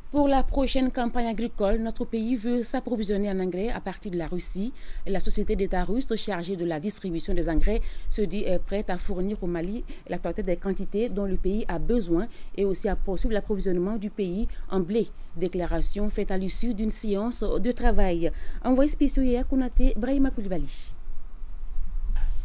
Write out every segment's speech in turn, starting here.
Pour la prochaine campagne agricole, notre pays veut s'approvisionner en engrais à partir de la Russie. Et la société d'État russe chargée de la distribution des engrais se dit prête à fournir au Mali la totalité des quantités dont le pays a besoin et aussi à poursuivre l'approvisionnement du pays en blé. Déclaration faite à l'issue d'une séance de travail. Envoyé spécial Konaté Brahima Koulibaly.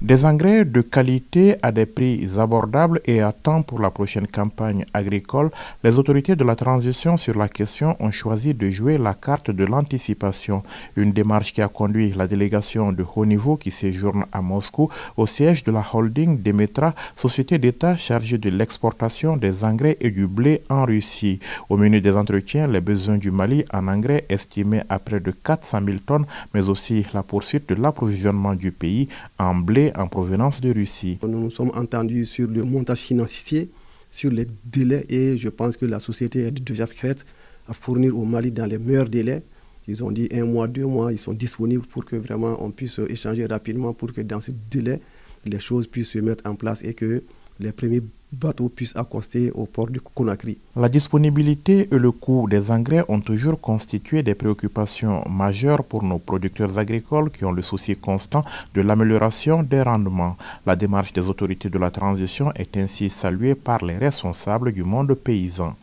Des engrais de qualité à des prix abordables et à temps pour la prochaine campagne agricole, les autorités de la transition sur la question ont choisi de jouer la carte de l'anticipation, une démarche qui a conduit la délégation de haut niveau qui séjourne à Moscou au siège de la holding Demetra, société d'État chargée de l'exportation des engrais et du blé en Russie. Au menu des entretiens, les besoins du Mali en engrais estimés à près de 400 000 tonnes, mais aussi la poursuite de l'approvisionnement du pays en blé en provenance de Russie. Nous nous sommes entendus sur le montage financier, sur les délais et je pense que la société est déjà prête à fournir au Mali dans les meilleurs délais. Ils ont dit 1 mois, 2 mois, ils sont disponibles pour que vraiment on puisse échanger rapidement pour que dans ce délai, les choses puissent se mettre en place et que les premiers bateaux puissent accoster au port de Conakry. La disponibilité et le coût des engrais ont toujours constitué des préoccupations majeures pour nos producteurs agricoles qui ont le souci constant de l'amélioration des rendements. La démarche des autorités de la transition est ainsi saluée par les responsables du monde paysan.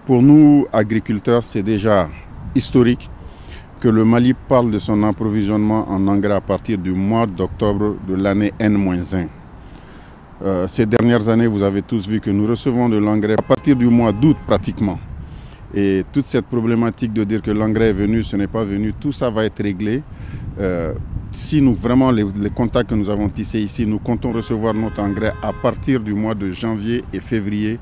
Pour nous, agriculteurs, c'est déjà historique que le Mali parle de son approvisionnement en engrais à partir du mois d'octobre de l'année N-1. Ces dernières années, vous avez tous vu que nous recevons de l'engrais à partir du mois d'août pratiquement. Et toute cette problématique de dire que l'engrais est venu, ce n'est pas venu, tout ça va être réglé. Si nous, vraiment, les contacts que nous avons tissés ici, nous comptons recevoir notre engrais à partir du mois de janvier et février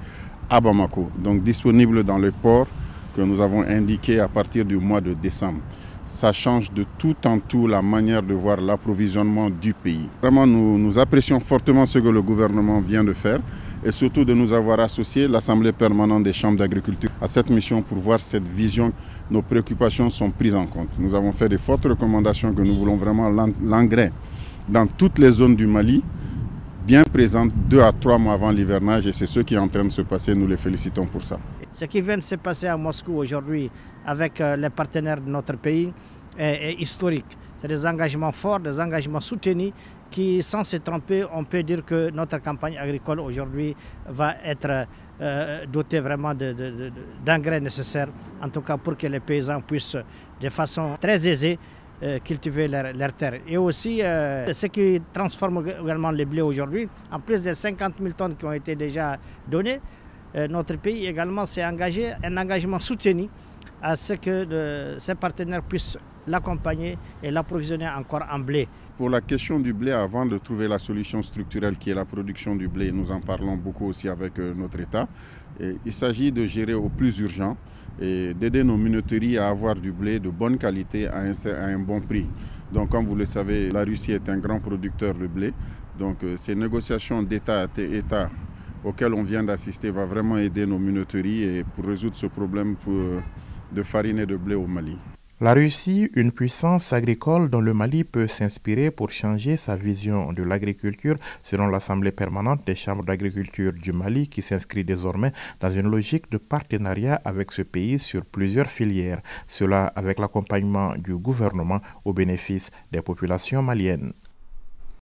à Bamako. Donc disponible dans le port que nous avons indiqué à partir du mois de décembre. Ça change de tout en tout la manière de voir l'approvisionnement du pays. Vraiment, nous apprécions fortement ce que le gouvernement vient de faire et surtout de nous avoir associés, l'Assemblée permanente des chambres d'agriculture, à cette mission pour voir cette vision. Nos préoccupations sont prises en compte. Nous avons fait de fortes recommandations que nous voulons vraiment l'engrais dans toutes les zones du Mali, bien présente 2 à 3 mois avant l'hivernage et c'est ce qui est en train de se passer. Nous les félicitons pour ça. Ce qui vient de se passer à Moscou aujourd'hui avec les partenaires de notre pays est historique. C'est des engagements forts, des engagements soutenus qui, sans se tromper, on peut dire que notre campagne agricole aujourd'hui va être dotée vraiment d'engrais nécessaires, en tout cas pour que les paysans puissent de façon très aisée cultiver leurs terres. Et aussi, ce qui transforme également le blé aujourd'hui, en plus des 50 000 tonnes qui ont été déjà données, notre pays également s'est engagé, un engagement soutenu à ce que ses partenaires puissent l'accompagner et l'approvisionner encore en blé. Pour la question du blé, avant de trouver la solution structurelle qui est la production du blé, nous en parlons beaucoup aussi avec notre État. Et il s'agit de gérer au plus urgent et d'aider nos minoteries à avoir du blé de bonne qualité à un bon prix. Donc comme vous le savez, la Russie est un grand producteur de blé. Donc ces négociations d'État à État auxquelles on vient d'assister va vraiment aider nos minoteries et pour résoudre ce problème de farine et de blé au Mali. La Russie, une puissance agricole dont le Mali peut s'inspirer pour changer sa vision de l'agriculture, selon l'Assemblée permanente des chambres d'agriculture du Mali, qui s'inscrit désormais dans une logique de partenariat avec ce pays sur plusieurs filières. Cela avec l'accompagnement du gouvernement au bénéfice des populations maliennes.